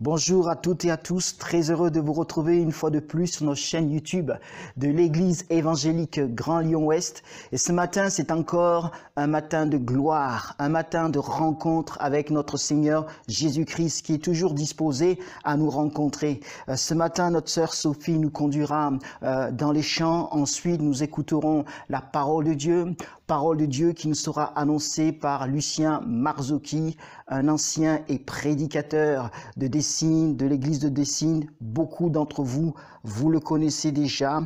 Bonjour à toutes et à tous, très heureux de vous retrouver une fois de plus sur notre chaîne YouTube de l'Église évangélique Grand Lyon-Ouest. Et ce matin, c'est encore un matin de gloire, un matin de rencontre avec notre Seigneur Jésus-Christ qui est toujours disposé à nous rencontrer. Ce matin, notre sœur Sophie nous conduira dans les chants. Ensuite, nous écouterons la parole de Dieu qui nous sera annoncée par Lucien Marzocchi, un ancien et prédicateur de Dessines, de l'église de Dessines. Beaucoup d'entre vous, vous le connaissez déjà.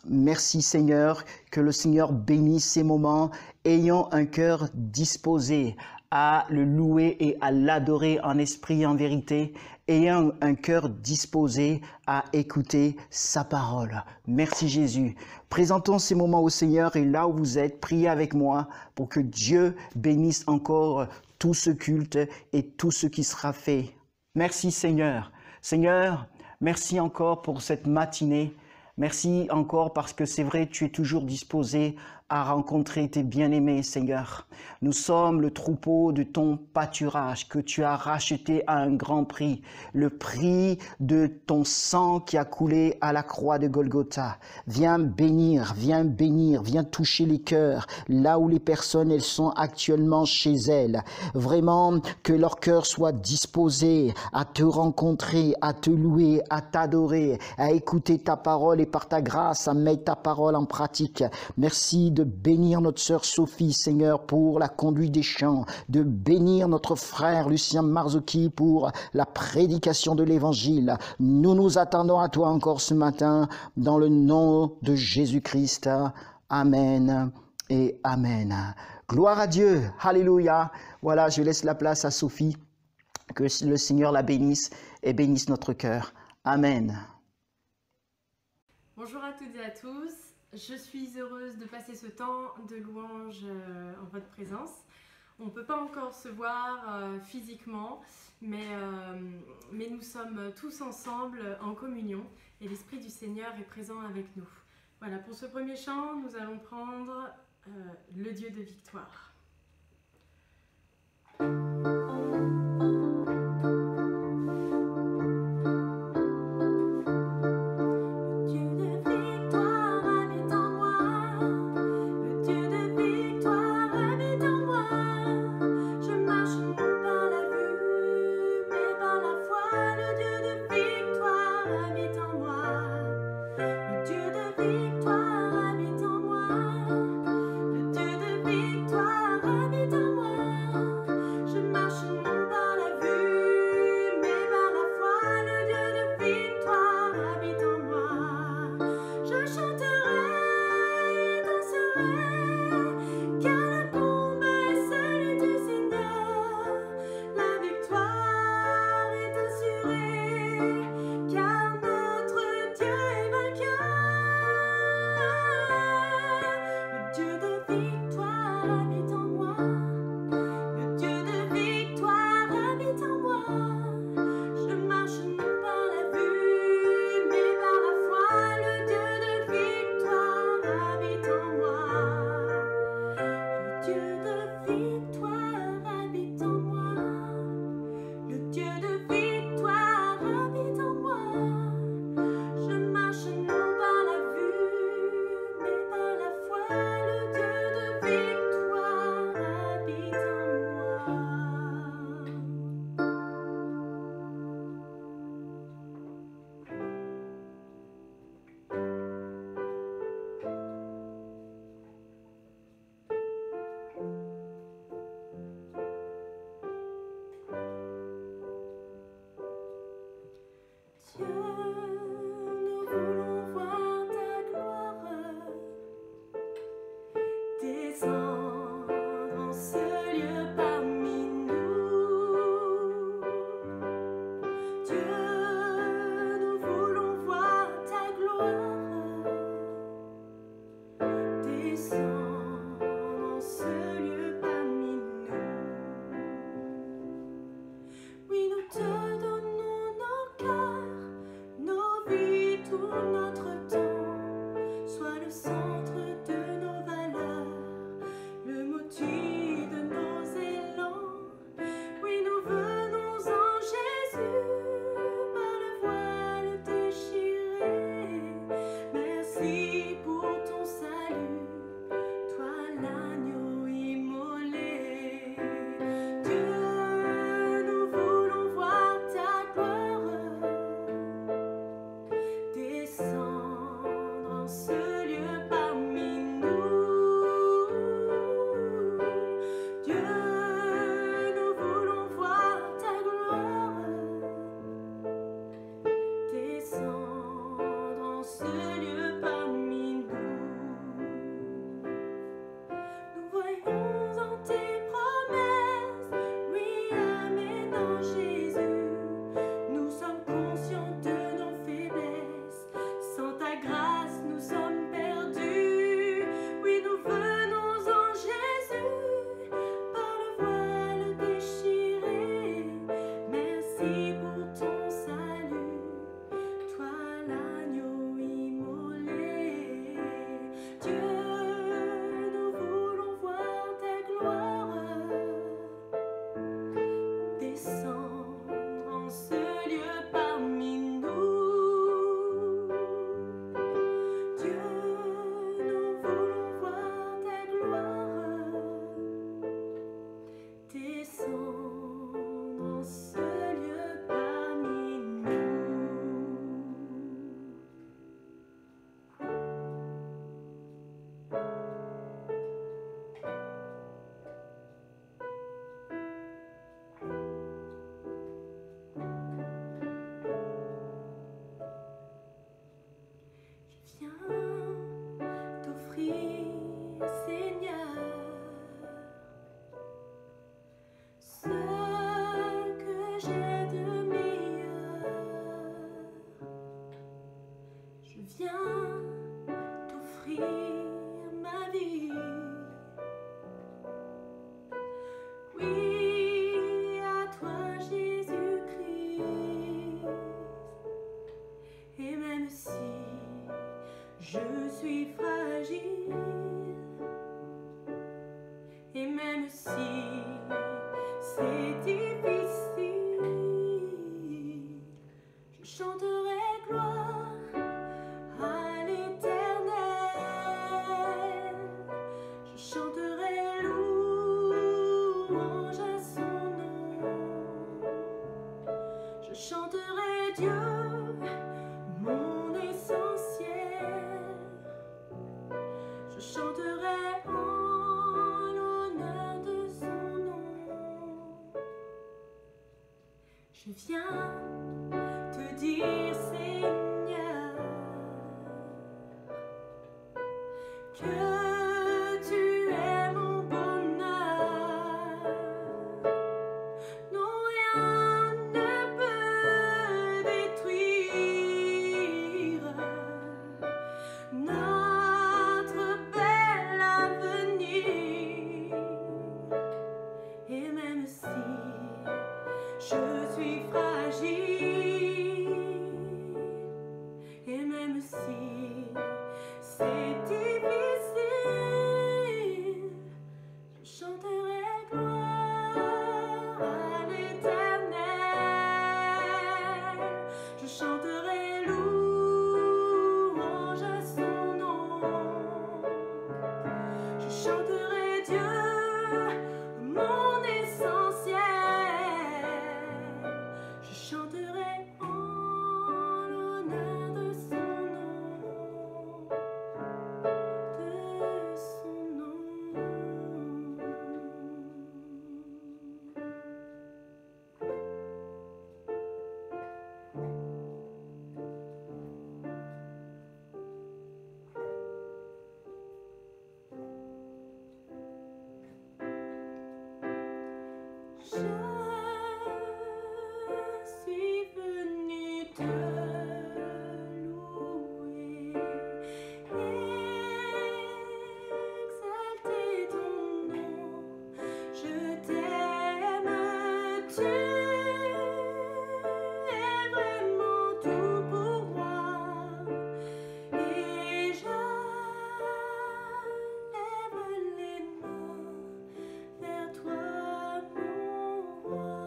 Merci Seigneur, que le Seigneur bénisse ces moments, ayant un cœur disposé à le louer et à l'adorer en esprit et en vérité, ayant un cœur disposé à écouter sa parole. Merci Jésus. Présentons ces moments au Seigneur et là où vous êtes, priez avec moi pour que Dieu bénisse encore tout ce culte et tout ce qui sera fait. Merci Seigneur. Seigneur, merci encore pour cette matinée. Merci encore parce que c'est vrai, tu es toujours disposé à rencontrer tes bien-aimés, Seigneur. Nous sommes le troupeau de ton pâturage que tu as racheté à un grand prix, le prix de ton sang qui a coulé à la croix de Golgotha. Viens bénir, viens toucher les cœurs, là où les personnes, elles sont actuellement chez elles. Vraiment, que leur cœur soit disposé à te rencontrer, à te louer, à t'adorer, à écouter ta parole et par ta grâce, à mettre ta parole en pratique. Merci de bénir notre sœur Sophie, Seigneur, pour la conduite des chants, de bénir notre frère Lucien Marzocchi pour la prédication de l'évangile. Nous nous attendons à toi encore ce matin, dans le nom de Jésus-Christ. Amen et Amen. Gloire à Dieu, alléluia. Voilà, je laisse la place à Sophie, que le Seigneur la bénisse et bénisse notre cœur. Amen. Bonjour à toutes et à tous, je suis heureuse de passer ce temps de louange en votre présence. On ne peut pas encore se voir physiquement, mais nous sommes tous ensemble en communion et l'Esprit du Seigneur est présent avec nous. Voilà, pour ce premier chant, nous allons prendre le Dieu de victoire. Je marche c'est difficile. Je chanterai gloire à l'Éternel. Je chanterai louange à son nom. Je chanterai Dieu, mon essentiel. Je chanterai en l'honneur de son nom. Je viens te dire, Seigneur, que tu es mon bonheur. Non, rien ne peut détruire notre bel avenir. Et même si je suis fragile, et même si c'est difficile, je chanterai gloire à l'Éternel. Je chanterai louange à son nom. Je chanterai Dieu, mon essentiel. Je chanterai en l'honneur de son nom. De son nom. Je suis venue te louer, exalter ton nom. Je t'aime, tu es vraiment tout pour moi. Et je lève les mains vers toi, mon roi.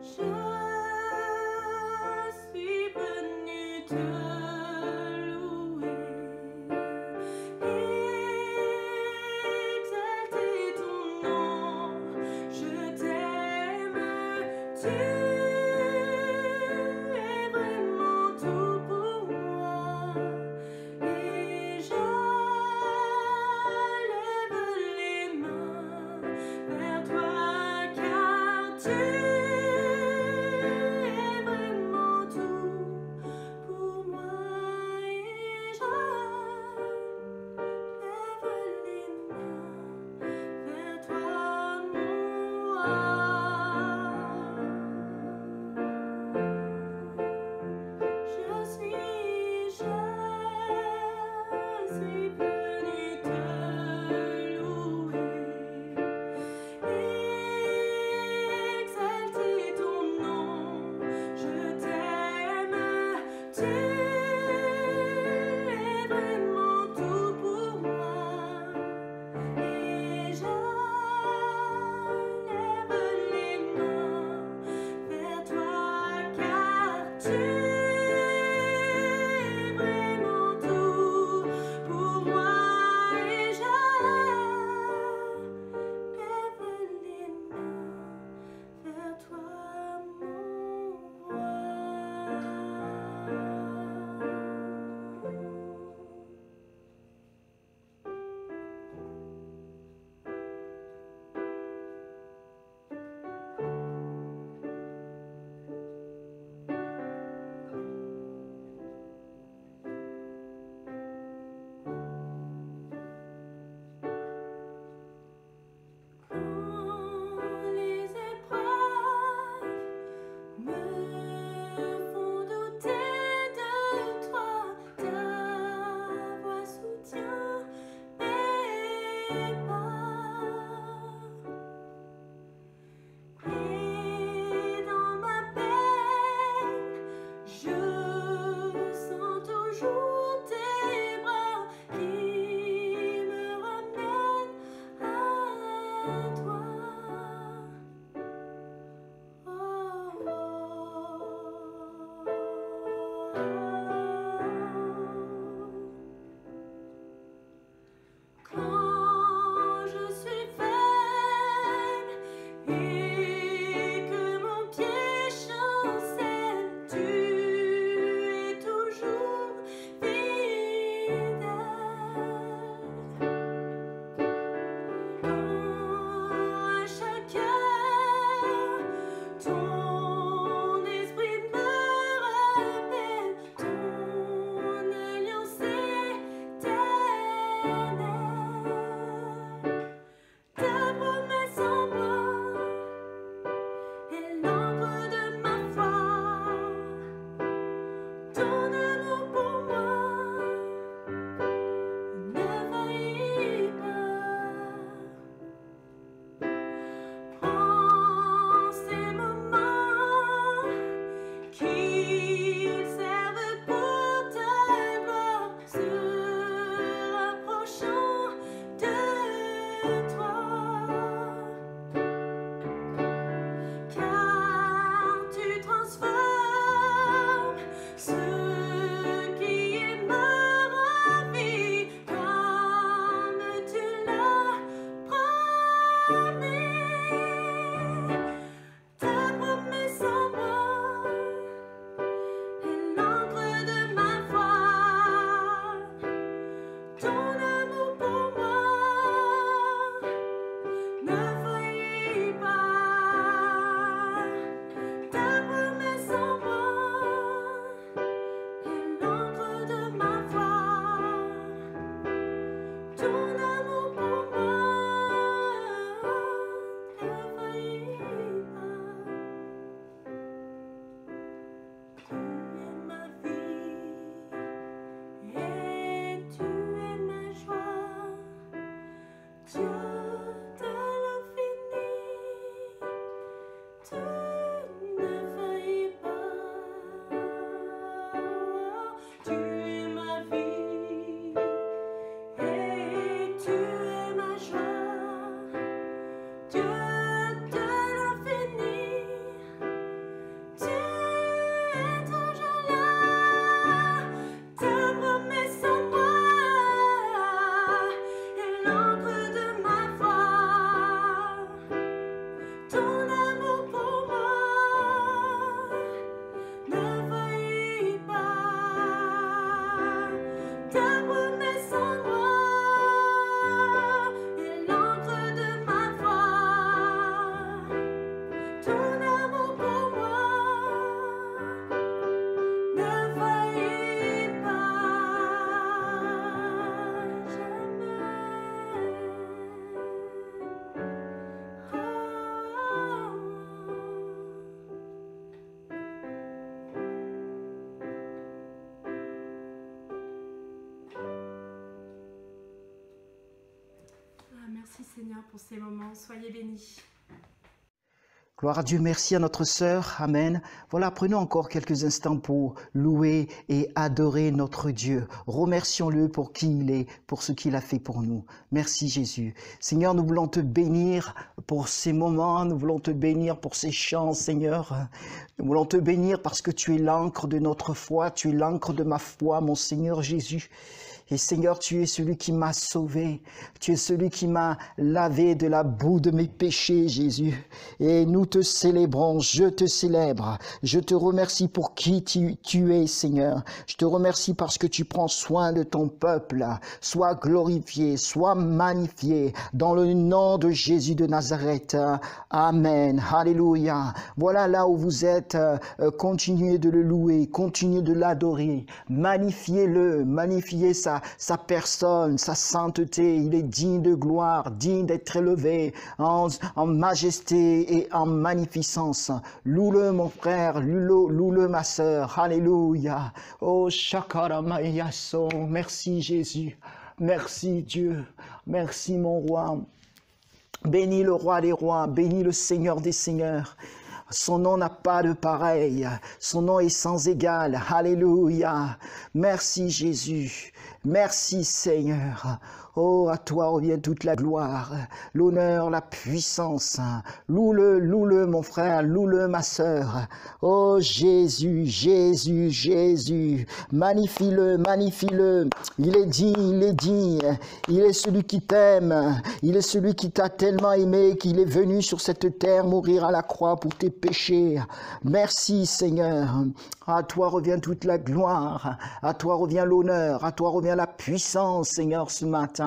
Je suis venue te louer, exalter ton nom. Je t'aime, tu es vraiment tout pour moi. Et je lève les mains vers toi, car tu es vraiment tout pour moi. Seigneur, pour ces moments. Soyez bénis. Gloire à Dieu, merci à notre sœur, Amen. Voilà, prenons encore quelques instants pour louer et adorer notre Dieu. Remercions-le pour qui il est, pour ce qu'il a fait pour nous. Merci Jésus. Seigneur, nous voulons te bénir pour ces moments, nous voulons te bénir pour ces chants, Seigneur. Nous voulons te bénir parce que tu es l'encre de notre foi, tu es l'encre de ma foi, mon Seigneur Jésus. Et Seigneur, tu es celui qui m'a sauvé. Tu es celui qui m'a lavé de la boue de mes péchés, Jésus. Et nous te célébrons, je te célèbre. Je te remercie pour qui tu es, Seigneur. Je te remercie parce que tu prends soin de ton peuple. Sois glorifié, sois magnifié dans le nom de Jésus de Nazareth. Amen. Alléluia. Voilà là où vous êtes. Continuez de le louer, continuez de l'adorer. Magnifiez-le, magnifiez sa personne, sa sainteté. Il est digne de gloire, digne d'être élevé en majesté et en magnificence. Loue-le mon frère, loue-le ma sœur. Alléluia. Oh, Shakaramayaso. Merci Jésus. Merci Dieu. Merci mon roi. Bénis le roi des rois, bénis le Seigneur des seigneurs. Son nom n'a pas de pareil, son nom est sans égal. Alléluia. Merci Jésus, merci Seigneur. Oh, à toi revient toute la gloire, l'honneur, la puissance. Loue-le mon frère, loue-le ma sœur. Oh Jésus, Jésus, Jésus, magnifie-le, magnifie-le. Il est digne, il est digne. Il est celui qui t'aime. Il est celui qui t'a tellement aimé qu'il est venu sur cette terre mourir à la croix pour tes péchés. Merci Seigneur. À toi revient toute la gloire. À toi revient l'honneur. À toi revient la puissance, Seigneur, ce matin.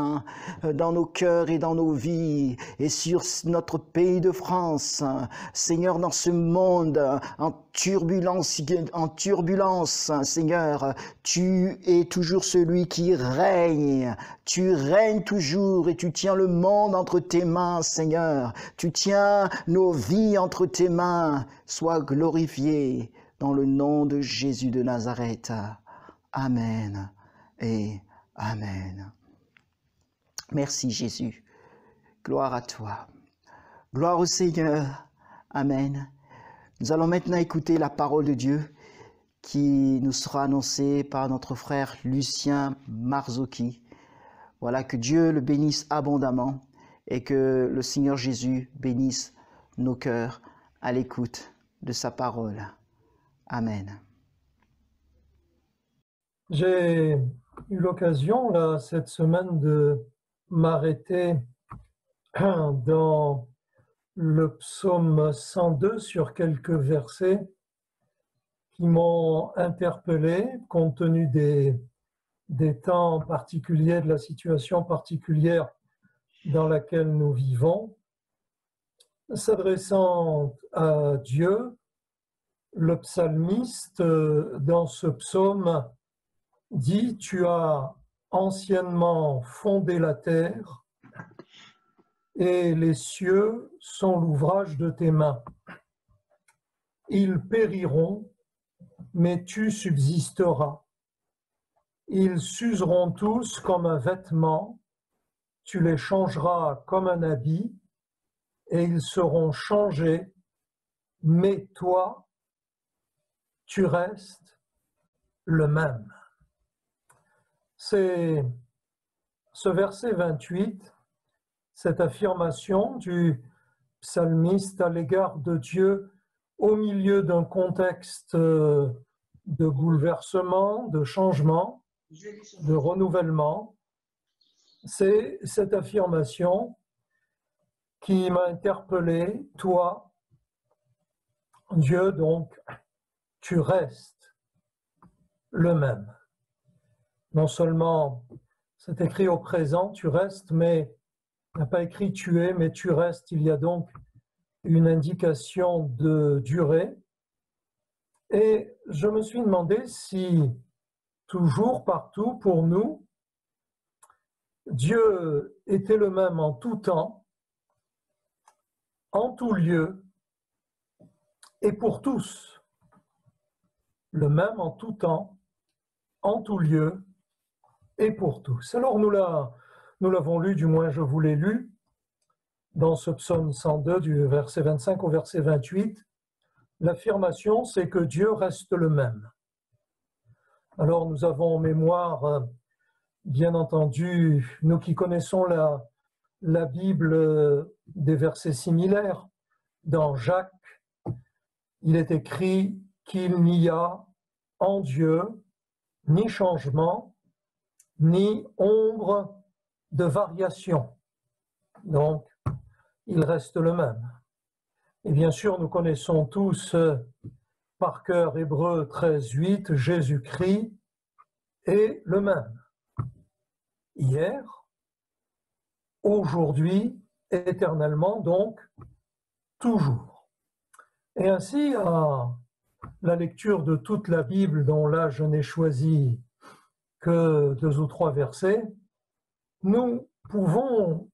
Dans nos cœurs et dans nos vies et sur notre pays de France. Seigneur, dans ce monde en turbulence, Seigneur, tu es toujours celui qui règne. Tu règnes toujours et tu tiens le monde entre tes mains, Seigneur. Tu tiens nos vies entre tes mains. Sois glorifié dans le nom de Jésus de Nazareth. Amen et Amen. Merci Jésus. Gloire à toi. Gloire au Seigneur. Amen. Nous allons maintenant écouter la parole de Dieu qui nous sera annoncée par notre frère Lucien Marzocchi. Voilà, que Dieu le bénisse abondamment et que le Seigneur Jésus bénisse nos cœurs à l'écoute de sa parole. Amen. J'ai eu l'occasion là cette semaine de m'arrêter dans le psaume 102 sur quelques versets qui m'ont interpellé compte tenu des temps particuliers, de la situation particulière dans laquelle nous vivons. S'adressant à Dieu, le psalmiste dans ce psaume dit « Tu as anciennement fondé la terre, et les cieux sont l'ouvrage de tes mains. Ils périront, mais tu subsisteras. Ils s'useront tous comme un vêtement, tu les changeras comme un habit, et ils seront changés, mais toi, tu restes le même. » C'est ce verset 28, cette affirmation du psalmiste à l'égard de Dieu au milieu d'un contexte de bouleversement, de changement, de renouvellement. C'est cette affirmation qui m'a interpellé. Toi, Dieu, donc, tu restes le même. Non seulement c'est écrit au présent, tu restes, mais il n'a pas écrit tu es, mais tu restes. Il y a donc une indication de durée. Et je me suis demandé si, toujours, partout, pour nous, Dieu était le même en tout temps, en tout lieu, et pour tous. Le même en tout temps, en tout lieu, et pour tous. Alors nous l'avons lu, du moins je vous l'ai lu, dans ce psaume 102 du verset 25 au verset 28, l'affirmation c'est que Dieu reste le même. Alors nous avons en mémoire, bien entendu, nous qui connaissons la Bible, des versets similaires. Dans Jacques, il est écrit qu'il n'y a en Dieu ni changement, ni ombre de variation. Donc, il reste le même. Et bien sûr, nous connaissons tous par cœur Hébreux 13:8, Jésus-Christ est le même. Hier, aujourd'hui, éternellement, donc toujours. Et ainsi, à la lecture de toute la Bible, dont là je n'ai choisi que 2 ou 3 versets, nous pouvons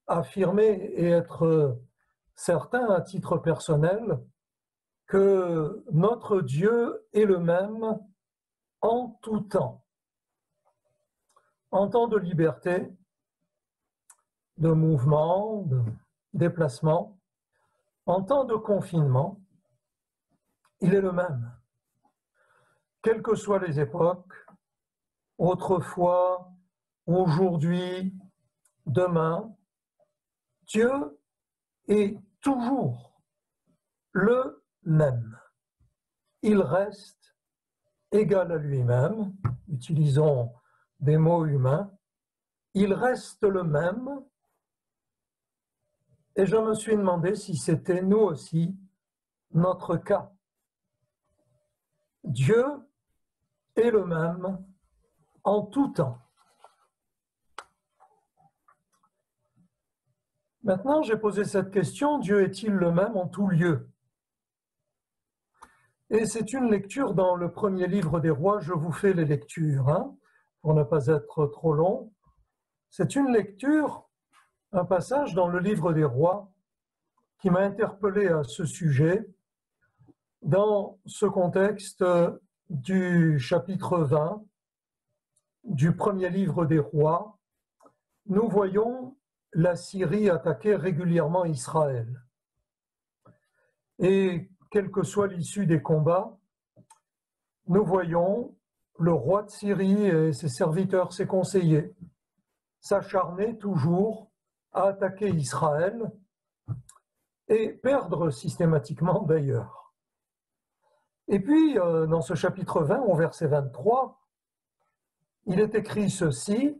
affirmer et être certains à titre personnel que notre Dieu est le même en tout temps. En temps de liberté, de mouvement, de déplacement, en temps de confinement, il est le même. Quelles que soient les époques, autrefois, aujourd'hui, demain, Dieu est toujours le même. Il reste égal à lui-même, utilisons des mots humains, il reste le même, et je me suis demandé si c'était nous aussi notre cas. Dieu est le même en tout temps. Maintenant, j'ai posé cette question, Dieu est-il le même en tout lieu? Et c'est une lecture dans le premier livre des rois, je vous fais les lectures, pour ne pas être trop long. C'est une lecture, un passage dans le livre des rois qui m'a interpellé à ce sujet, dans ce contexte du chapitre 20 du premier livre des rois. Nous voyons la Syrie attaquer régulièrement Israël. Et quelle que soit l'issue des combats, nous voyons le roi de Syrie et ses serviteurs, ses conseillers, s'acharner toujours à attaquer Israël et perdre systématiquement d'ailleurs. Et puis, dans ce chapitre 20, au verset 23, il est écrit ceci: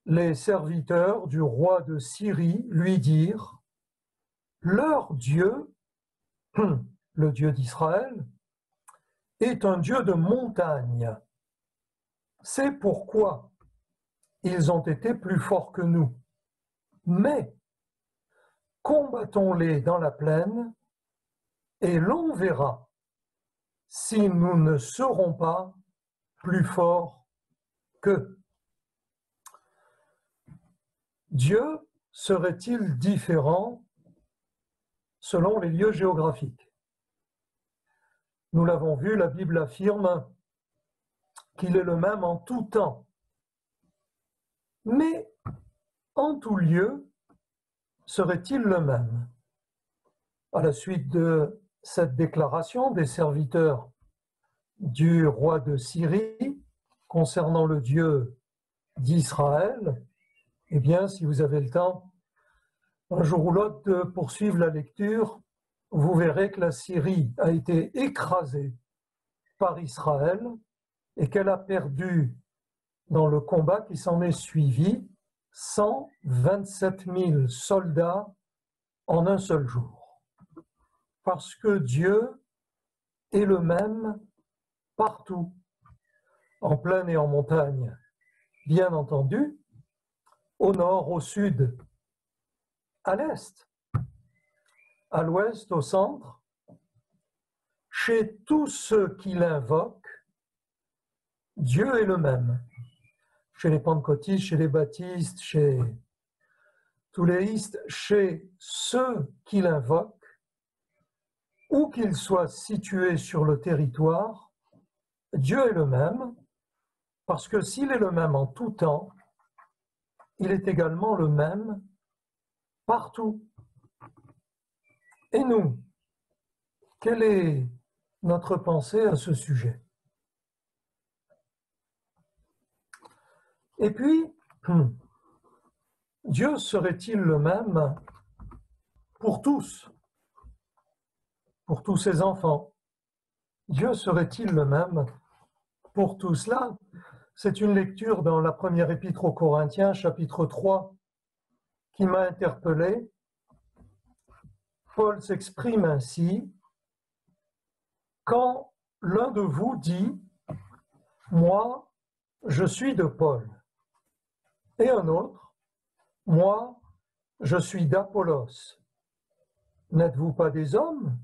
les serviteurs du roi de Syrie lui dirent: leur Dieu, le Dieu d'Israël, est un Dieu de montagne. C'est pourquoi ils ont été plus forts que nous. Mais combattons-les dans la plaine, et l'on verra si nous ne serons pas plus forts qu'eux. Dieu serait-il différent selon les lieux géographiques? Nous l'avons vu, la Bible affirme qu'il est le même en tout temps. Mais en tout lieu, serait-il le même? À la suite de cette déclaration des serviteurs du roi de Syrie concernant le Dieu d'Israël, eh bien, si vous avez le temps, un jour ou l'autre, de poursuivre la lecture, vous verrez que la Syrie a été écrasée par Israël et qu'elle a perdu, dans le combat qui s'en est suivi, 127 000 soldats en un seul jour. Parce que Dieu est le même partout, en plaine et en montagne, bien entendu, au nord, au sud, à l'est, à l'ouest, au centre, chez tous ceux qui l'invoquent, Dieu est le même. Chez les pentecôtistes, chez les baptistes, chez tous les istes, chez ceux qui l'invoquent, où qu'ils soient situés sur le territoire, Dieu est le même, parce que s'il est le même en tout temps, il est également le même partout. Et nous, quelle est notre pensée à ce sujet? Et puis, Dieu serait-il le même pour tous ses enfants? Dieu serait-il le même pour tout cela? C'est une lecture dans la première épître aux Corinthiens, chapitre 3, qui m'a interpellé. Paul s'exprime ainsi: quand l'un de vous dit « Moi, je suis de Paul », et un autre « Moi, je suis d'Apollos », n'êtes-vous pas des hommes?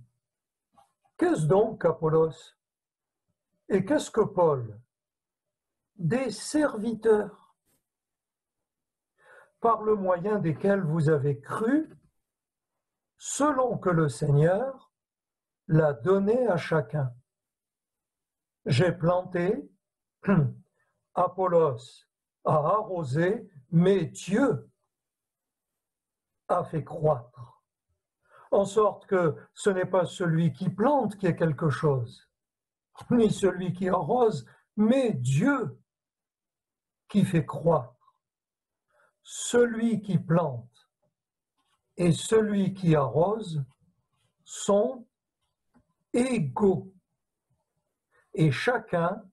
Qu'est-ce donc qu'Apollos? Et qu'est-ce que Paul? Des serviteurs, par le moyen desquels vous avez cru, selon que le Seigneur l'a donné à chacun. J'ai planté, Apollos a arrosé, mais Dieu a fait croître. En sorte que ce n'est pas celui qui plante qui est quelque chose, ni celui qui arrose, mais Dieu qui fait croître. Celui qui plante et celui qui arrose sont égaux, et chacun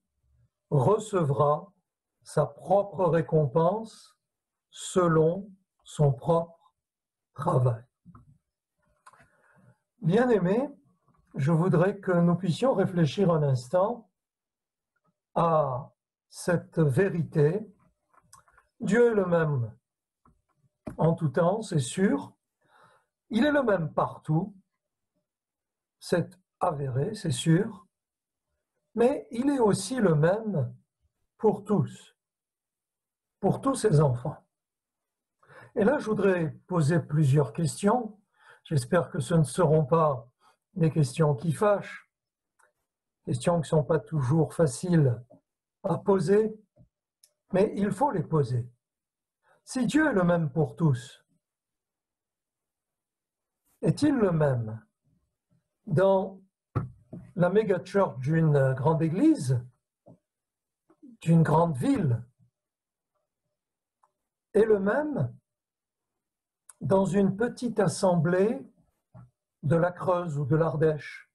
recevra sa propre récompense selon son propre travail. Bien-aimés, je voudrais que nous puissions réfléchir un instant à cette vérité. Dieu est le même en tout temps, c'est sûr. Il est le même partout, c'est avéré, c'est sûr. Mais il est aussi le même pour tous ses enfants. Et là, je voudrais poser plusieurs questions. J'espère que ce ne seront pas des questions qui fâchent, questions qui ne sont pas toujours faciles à poser, mais il faut les poser. Si Dieu est le même pour tous, est-il le même dans la méga church d'une grande église, d'une grande ville, est le même dans une petite assemblée de la Creuse ou de l'Ardèche?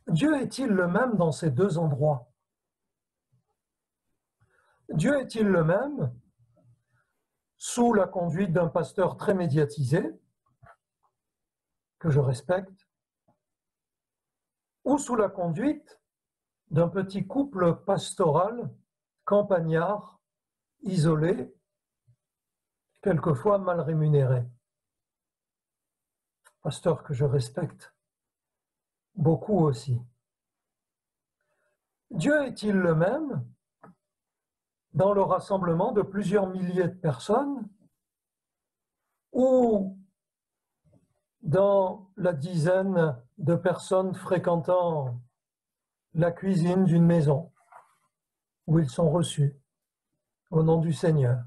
Dieu est-il le même dans ces deux endroits? Dieu est-il le même sous la conduite d'un pasteur très médiatisé, que je respecte, ou sous la conduite d'un petit couple pastoral, campagnard, isolé, quelquefois mal rémunéré? Pasteur que je respecte beaucoup aussi. Dieu est-il le même dans le rassemblement de plusieurs milliers de personnes ou dans la dizaine de personnes fréquentant la cuisine d'une maison où ils sont reçus au nom du Seigneur?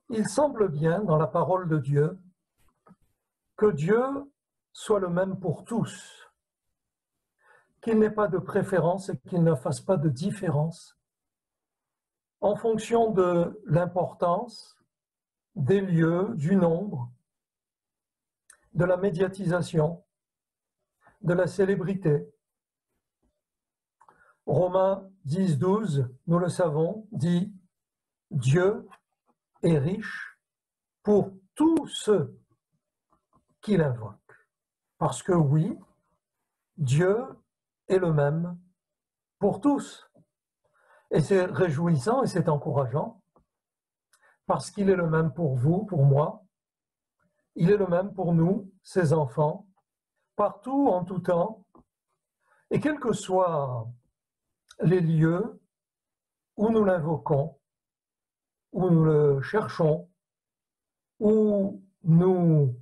Il semble bien dans la parole de Dieu que Dieu soit le même pour tous, qu'il n'ait pas de préférence et qu'il ne fasse pas de différence en fonction de l'importance, des lieux, du nombre, de la médiatisation, de la célébrité. Romains 10, 12, nous le savons, dit « Dieu est riche pour tous ceux qui l'invoquent ». Parce que oui, Dieu est le même pour tous. Et c'est réjouissant et c'est encourageant, parce qu'il est le même pour vous, pour moi. Il est le même pour nous, ses enfants, partout, en tout temps. Et quels que soient les lieux où nous l'invoquons, où nous le cherchons, où nous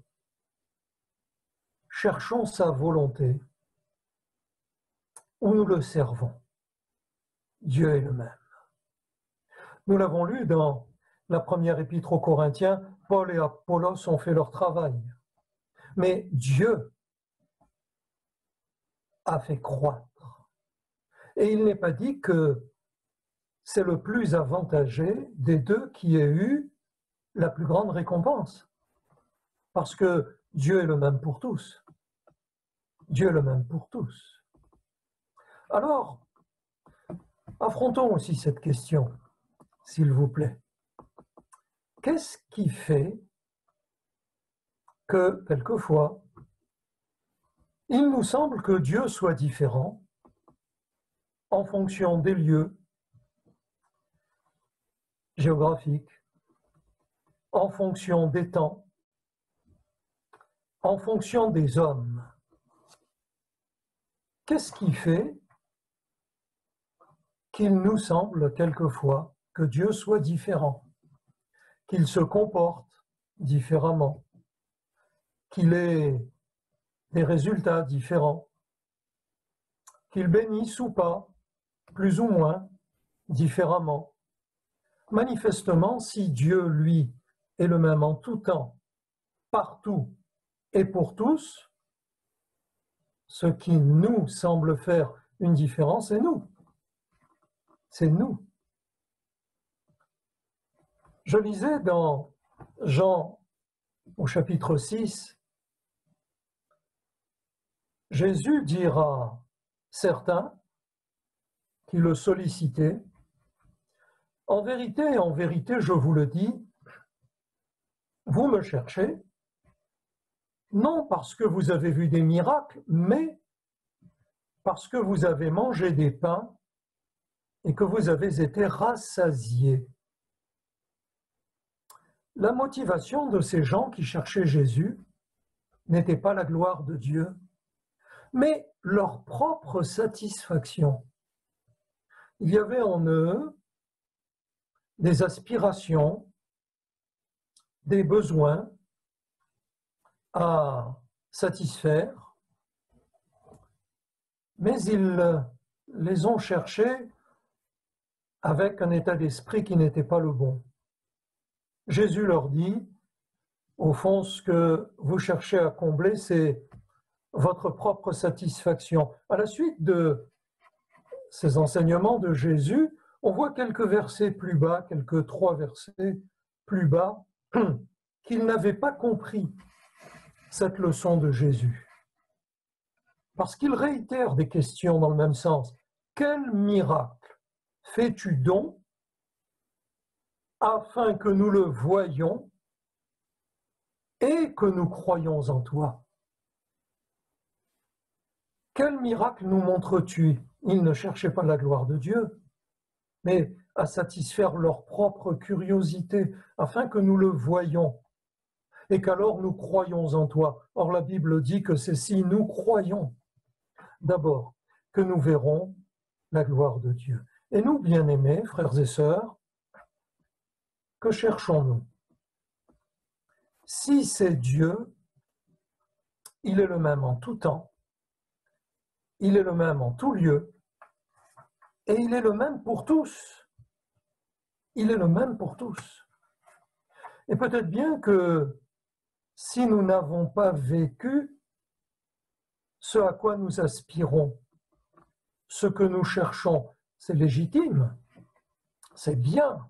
cherchons sa volonté, où nous le servons, Dieu est le même. Nous l'avons lu dans la première épître aux Corinthiens, Paul et Apollos ont fait leur travail. Mais Dieu a fait croître. Et il n'est pas dit que c'est le plus avantagé des deux qui ait eu la plus grande récompense. Parce que Dieu est le même pour tous. Dieu est le même pour tous. Alors, affrontons aussi cette question, s'il vous plaît. Qu'est-ce qui fait que, quelquefois, il nous semble que Dieu soit différent en fonction des lieux géographiques, en fonction des temps, en fonction des hommes? Qu'est-ce qui fait qu'il nous semble quelquefois que Dieu soit différent, qu'il se comporte différemment, qu'il ait des résultats différents, qu'il bénisse ou pas, plus ou moins, différemment? Manifestement, si Dieu, lui, est le même en tout temps, partout et pour tous, ce qui nous semble faire une différence, c'est nous. C'est nous. Je lisais dans Jean au chapitre 6, Jésus dira à certains qui le sollicitaient, en vérité, je vous le dis, vous me cherchez, non parce que vous avez vu des miracles, mais parce que vous avez mangé des pains et que vous avez été rassasiés. La motivation de ces gens qui cherchaient Jésus n'était pas la gloire de Dieu, mais leur propre satisfaction. Il y avait en eux des aspirations, des besoins à satisfaire, mais ils les ont cherchés avec un état d'esprit qui n'était pas le bon. Jésus leur dit, au fond, ce que vous cherchez à combler, c'est votre propre satisfaction. À la suite de ces enseignements de Jésus, on voit quelques versets plus bas, quelques 3 versets plus bas, qu'ils n'avaient pas compris cette leçon de Jésus. Parce qu'il réitère des questions dans le même sens. Quel miracle fais-tu donc afin que nous le voyions et que nous croyons en toi? Quel miracle nous montres-tu? Ils ne cherchaient pas la gloire de Dieu, mais à satisfaire leur propre curiosité, afin que nous le voyions et qu'alors nous croyons en toi. Or, la Bible dit que c'est si nous croyons d'abord que nous verrons la gloire de Dieu. Et nous, bien-aimés, frères et sœurs, que cherchons-nous? Si c'est Dieu, il est le même en tout temps, il est le même en tout lieu, et il est le même pour tous. Il est le même pour tous. Et peut-être bien que si nous n'avons pas vécu ce à quoi nous aspirons, ce que nous cherchons, c'est légitime, c'est bien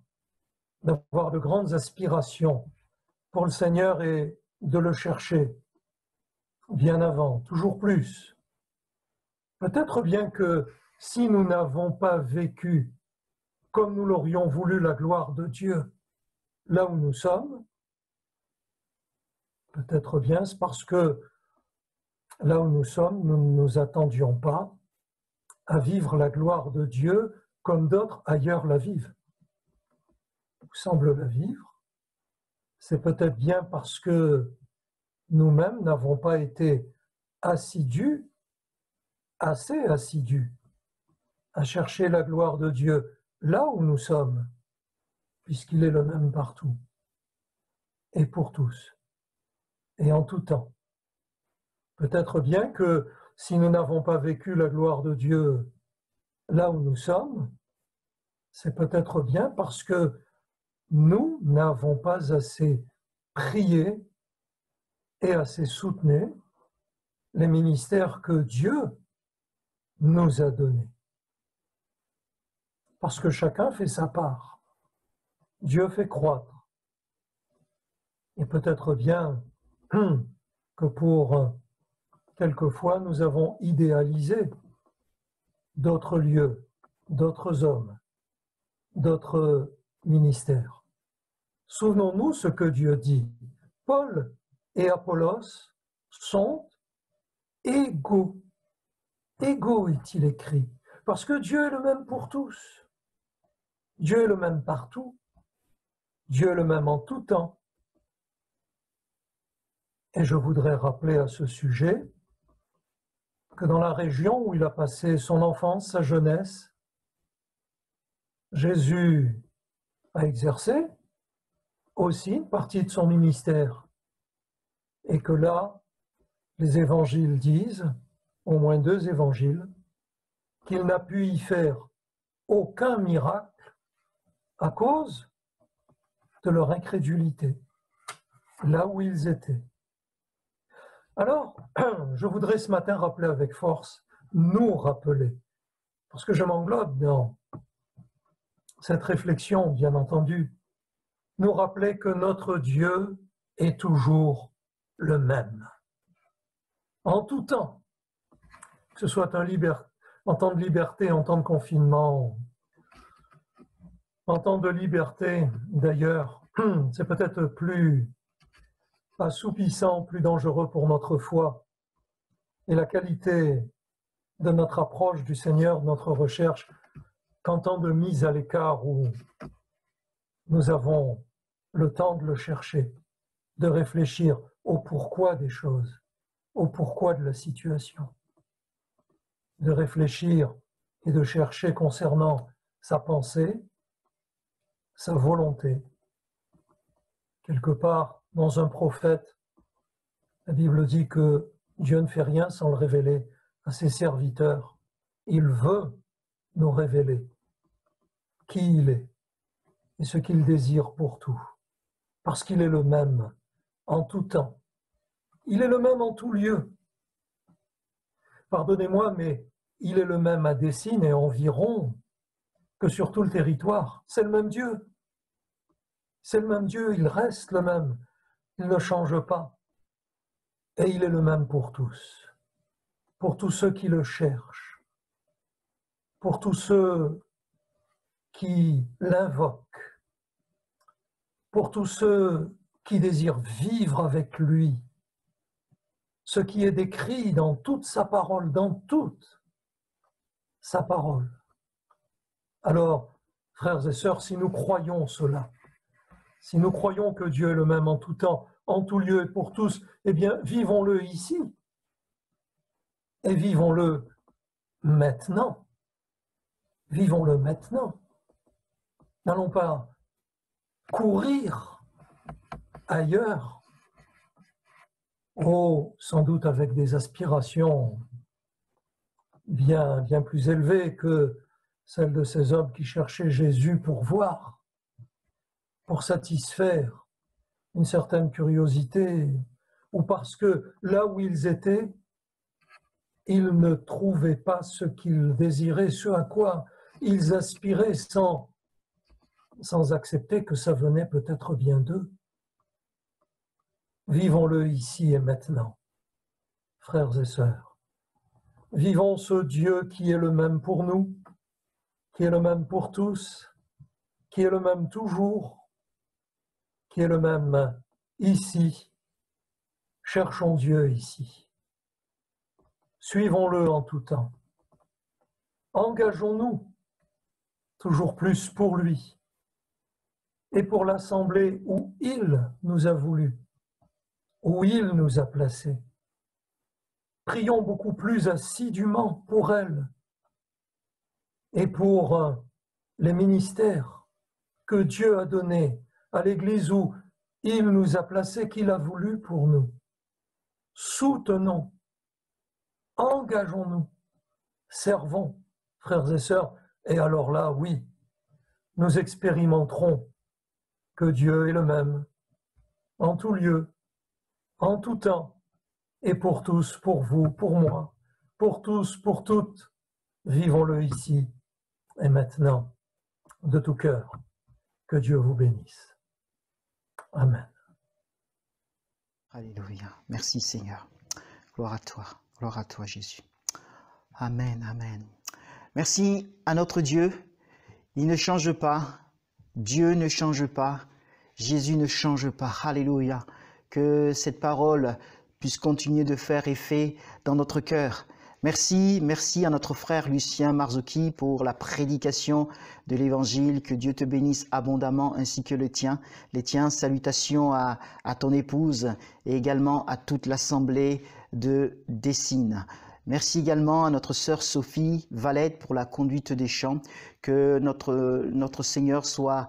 d'avoir de grandes aspirations pour le Seigneur et de le chercher bien avant, toujours plus. Peut-être bien que si nous n'avons pas vécu comme nous l'aurions voulu la gloire de Dieu là où nous sommes, peut-être bien c'est parce que là où nous sommes, nous ne nous attendions pas à vivre la gloire de Dieu comme d'autres ailleurs la vivent. Nous semblent la vivre. C'est peut-être bien parce que nous-mêmes n'avons pas été assidus, assez assidus, à chercher la gloire de Dieu là où nous sommes, puisqu'il est le même partout, et pour tous, et en tout temps. Peut-être bien que si nous n'avons pas vécu la gloire de Dieu là où nous sommes, c'est peut-être bien parce que nous n'avons pas assez prié et assez soutenu les ministères que Dieu nous a donnés. Parce que chacun fait sa part. Dieu fait croître. Et peut-être bien que pour quelquefois nous avons idéalisé d'autres lieux, d'autres hommes, d'autres ministères. Souvenons-nous ce que Dieu dit. Paul et Apollos sont égaux. Égaux est-il écrit. Parce que Dieu est le même pour tous. Dieu est le même partout. Dieu est le même en tout temps. Et je voudrais rappeler à ce sujet que dans la région où il a passé son enfance, sa jeunesse, Jésus a exercé aussi une partie de son ministère. Et que là, les évangiles disent, au moins 2 évangiles, qu'il n'a pu y faire aucun miracle à cause de leur incrédulité, là où ils étaient. Alors, je voudrais ce matin rappeler avec force, nous rappeler, parce que je m'englobe dans cette réflexion, bien entendu, nous rappeler que notre Dieu est toujours le même. En tout temps, que ce soit en temps de liberté, en temps de confinement, en temps de liberté, d'ailleurs, c'est peut-être plus assoupissant, plus dangereux pour notre foi et la qualité de notre approche du Seigneur, de notre recherche, qu'en temps de mise à l'écart où nous avons le temps de le chercher, de réfléchir au pourquoi des choses, au pourquoi de la situation, de réfléchir et de chercher concernant sa pensée, sa volonté. Quelque part, dans un prophète, la Bible dit que Dieu ne fait rien sans le révéler à ses serviteurs. Il veut nous révéler qui il est et ce qu'il désire pour tout. Parce qu'il est le même en tout temps. Il est le même en tout lieu. Pardonnez-moi, mais il est le même à Dessines et environ que sur tout le territoire. C'est le même Dieu. C'est le même Dieu, il reste le même. Il ne change pas. Et il est le même pour tous ceux qui le cherchent, pour tous ceux qui l'invoquent, pour tous ceux qui désirent vivre avec lui, ce qui est décrit dans toute sa parole, dans toute sa parole. Alors, frères et sœurs, si nous croyons cela, si nous croyons que Dieu est le même en tout temps, en tout lieu et pour tous, eh bien, vivons-le ici. Et vivons-le maintenant. Vivons-le maintenant. N'allons pas courir ailleurs, sans doute avec des aspirations bien plus élevées que celles de ces hommes qui cherchaient Jésus pour voir, pour satisfaire une certaine curiosité, ou parce que là où ils étaient, ils ne trouvaient pas ce qu'ils désiraient, ce à quoi ils aspiraient sans accepter que ça venait peut-être bien d'eux. Vivons-le ici et maintenant, frères et sœurs. Vivons ce Dieu qui est le même pour nous, qui est le même pour tous, qui est le même toujours, qui est le même ici. Cherchons Dieu ici. Suivons-le en tout temps. Engageons-nous toujours plus pour lui et pour l'assemblée où il nous a voulu, où il nous a placés. Prions beaucoup plus assidûment pour elle et pour les ministères que Dieu a donnés à l'Église où il nous a placés, qu'il a voulu pour nous. Soutenons, engageons-nous, servons, frères et sœurs, et alors là, oui, nous expérimenterons que Dieu est le même, en tout lieu, en tout temps, et pour tous, pour vous, pour moi, pour tous, pour toutes. Vivons-le ici et maintenant, de tout cœur. Que Dieu vous bénisse. Amen. Alléluia. Merci Seigneur. Gloire à toi Jésus. Amen, amen. Merci à notre Dieu. Il ne change pas. Dieu ne change pas. Jésus ne change pas. Alléluia. Que cette parole puisse continuer de faire effet dans notre cœur. Merci à notre frère Lucien Marzocchi pour la prédication de l'Évangile. Que Dieu te bénisse abondamment ainsi que les tiens. Salutations à ton épouse et également à toute l'assemblée de Dessines. Merci également à notre sœur Sophie Valette pour la conduite des chants. Que notre Seigneur soit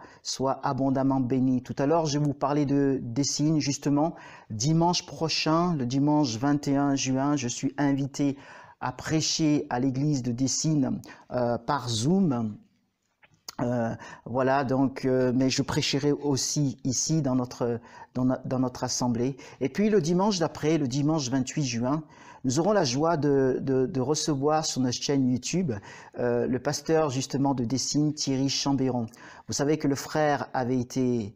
abondamment béni. Tout à l'heure, je vais vous parler de Dessines. Justement, dimanche prochain, le dimanche 21 juin, je suis invité à prêcher à l'église de Dessines par Zoom. Voilà, donc, mais je prêcherai aussi ici dans notre assemblée. Et puis le dimanche d'après, le dimanche 28 juin, nous aurons la joie de recevoir sur notre chaîne YouTube le pasteur justement de Dessines, Thierry Chambéron. Vous savez que le frère avait été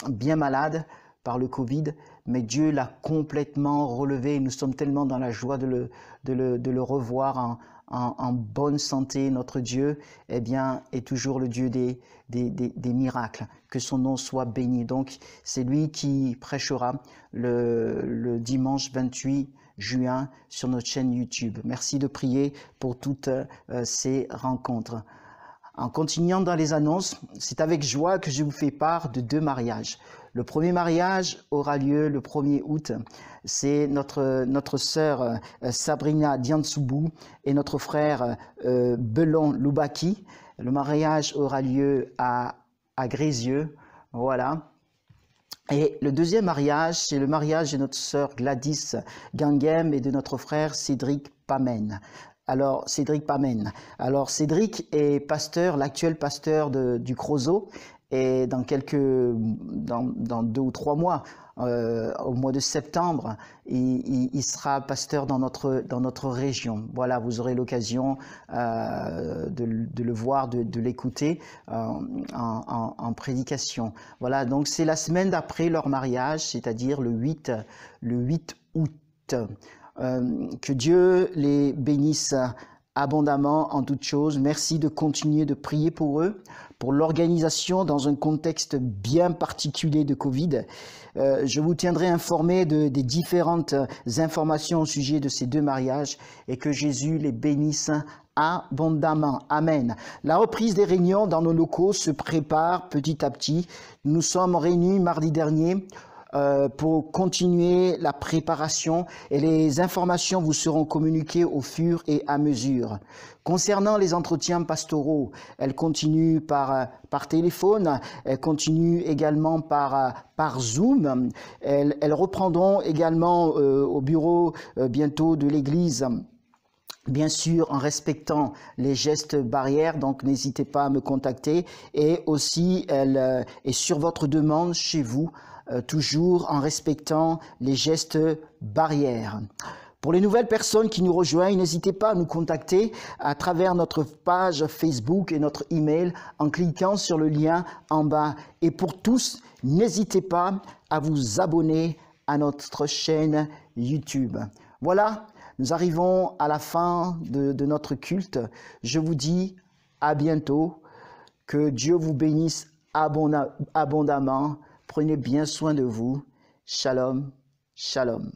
bien malade par le Covid, mais Dieu l'a complètement relevé. Nous sommes tellement dans la joie de le revoir en bonne santé. Notre Dieu, eh bien, est toujours le Dieu des miracles. Que son nom soit béni. Donc, c'est lui qui prêchera le dimanche 28 juin sur notre chaîne YouTube. Merci de prier pour toutes ces rencontres. En continuant dans les annonces, c'est avec joie que je vous fais part de 2 mariages. Le premier mariage aura lieu le 1er août. C'est notre sœur Sabrina Diansoubou et notre frère Belon Loubaki. Le mariage aura lieu à Grézieux. Voilà. Et le deuxième mariage, c'est le mariage de notre sœur Gladys Gangem et de notre frère Cédric Pamen. Alors, Cédric est pasteur, l'actuel pasteur du Creusot, et dans 2 ou 3 mois, au mois de septembre, il sera pasteur dans notre région. Voilà, vous aurez l'occasion de le voir, de l'écouter en prédication. Voilà, donc c'est la semaine d'après leur mariage, c'est-à-dire le 8 août. Que Dieu les bénisse abondamment en toutes choses. Merci de continuer de prier pour eux, pour l'organisation dans un contexte bien particulier de Covid. Je vous tiendrai informé des différentes informations au sujet de ces 2 mariages et que Jésus les bénisse abondamment. Amen. La reprise des réunions dans nos locaux se prépare petit à petit. Nous sommes réunis mardi dernier pour continuer la préparation et les informations vous seront communiquées au fur et à mesure. Concernant les entretiens pastoraux, elles continuent par téléphone, elles continuent également par Zoom, elles reprendront également au bureau bientôt de l'église. Bien sûr, en respectant les gestes barrières, donc n'hésitez pas à me contacter. Et aussi, et sur votre demande chez vous, toujours en respectant les gestes barrières. Pour les nouvelles personnes qui nous rejoignent, n'hésitez pas à nous contacter à travers notre page Facebook et notre email en cliquant sur le lien en bas. Et pour tous, n'hésitez pas à vous abonner à notre chaîne YouTube. Voilà, nous arrivons à la fin de notre culte. Je vous dis à bientôt. Que Dieu vous bénisse abondamment. Prenez bien soin de vous. Shalom, shalom.